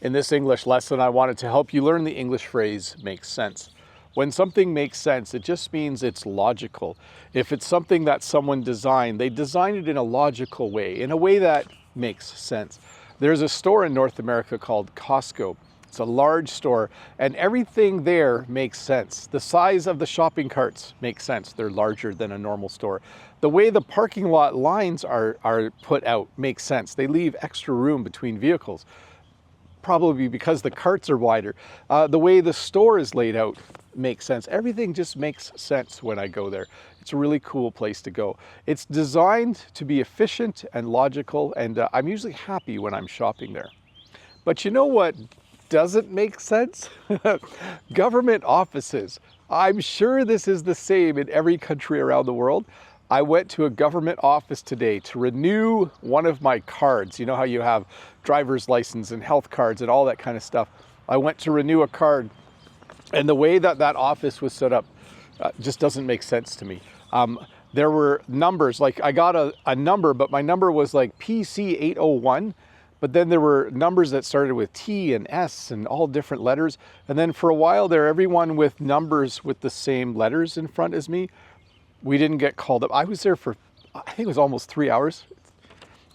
In this English lesson, I wanted to help you learn the English phrase makes sense. When something makes sense, it just means it's logical. If it's something that someone designed, they designed it in a logical way, in a way that makes sense. There's a store in North America called Costco. It's a large store, and everything there makes sense. The size of the shopping carts makes sense. They're larger than a normal store. The way the parking lot lines are put out makes sense. They leave extra room between vehicles, probably because the carts are wider. The way the store is laid out makes sense. Everything just makes sense when I go there. It's a really cool place to go. It's designed to be efficient and logical, and I'm usually happy when I'm shopping there. But you know what doesn't make sense? Government offices. I'm sure this is the same in every country around the world. I went to a government office today to renew one of my cards. You know how you have driver's license and health cards and all that kind of stuff. I went to renew a card, and the way that that office was set up just doesn't make sense to me. There were numbers, like I got a number, but my number was like PC 801. But then there were numbers that started with T and S and all different letters. And then for a while there, everyone with numbers with the same letters in front as me, we didn't get called up. I was there for, I think it was almost 3 hours.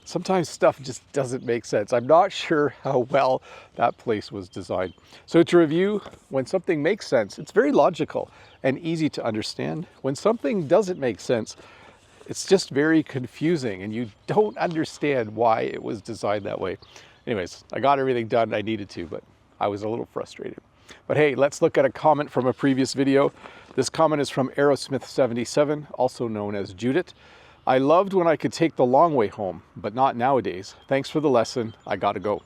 Sometimes stuff just doesn't make sense. I'm not sure how well that place was designed. So to review, when something makes sense, it's very logical and easy to understand. When something doesn't make sense, it's just very confusing and you don't understand why it was designed that way. Anyways, I got everything done I needed to, but I was a little frustrated. But hey, let's look at a comment from a previous video. This comment is from Aerosmith77, also known as Judith. I loved when I could take the long way home, but not nowadays. Thanks for the lesson. I gotta go.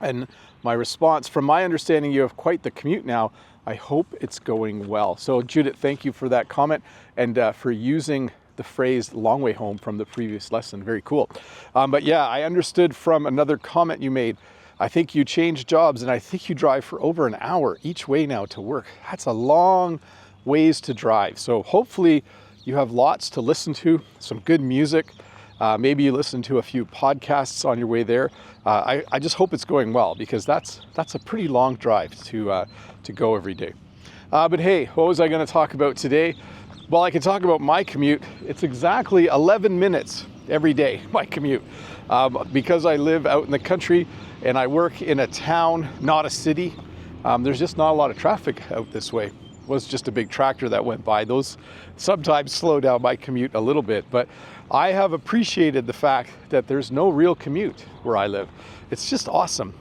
And my response, from my understanding, you have quite the commute now. I hope it's going well. So Judith, thank you for that comment and for using the phrase long way home from the previous lesson. Very cool. But yeah, I understood from another comment you made. I think you changed jobs and I think you drive for over an hour each way now to work. That's a long ways to drive. So hopefully you have lots to listen to, some good music. Maybe you listen to a few podcasts on your way there. I just hope it's going well because that's a pretty long drive to go every day. But hey, what was I going to talk about today? Well, I can talk about my commute. It's exactly 11 minutes every day, my commute. Because I live out in the country and I work in a town, not a city, there's just not a lot of traffic out this way. It was just a big tractor that went by. Those sometimes slow down my commute a little bit, but I have appreciated the fact that there's no real commute where I live. It's just awesome.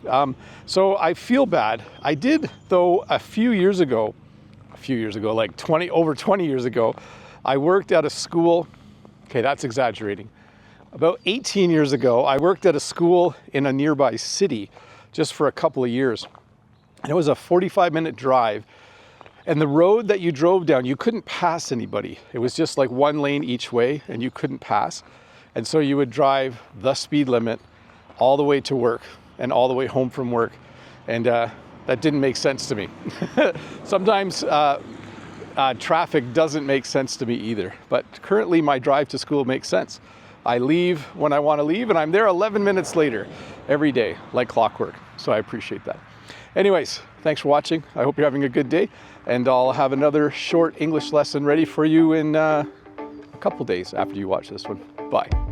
So I feel bad. I did, though, a few years ago, like over 20 years ago, I worked at a school. Okay, that's exaggerating. About 18 years ago, I worked at a school in a nearby city just for a couple of years. And it was a 45-minute drive. And the road that you drove down, you couldn't pass anybody. It was just like one lane each way and you couldn't pass. And so you would drive the speed limit all the way to work and all the way home from work. And that didn't make sense to me. Sometimes traffic doesn't make sense to me either. But currently my drive to school makes sense. I leave when I want to leave and I'm there 11 minutes later every day, like clockwork. So I appreciate that. Anyways, thanks for watching. I hope you're having a good day. And I'll have another short English lesson ready for you in a couple days after you watch this one. Bye.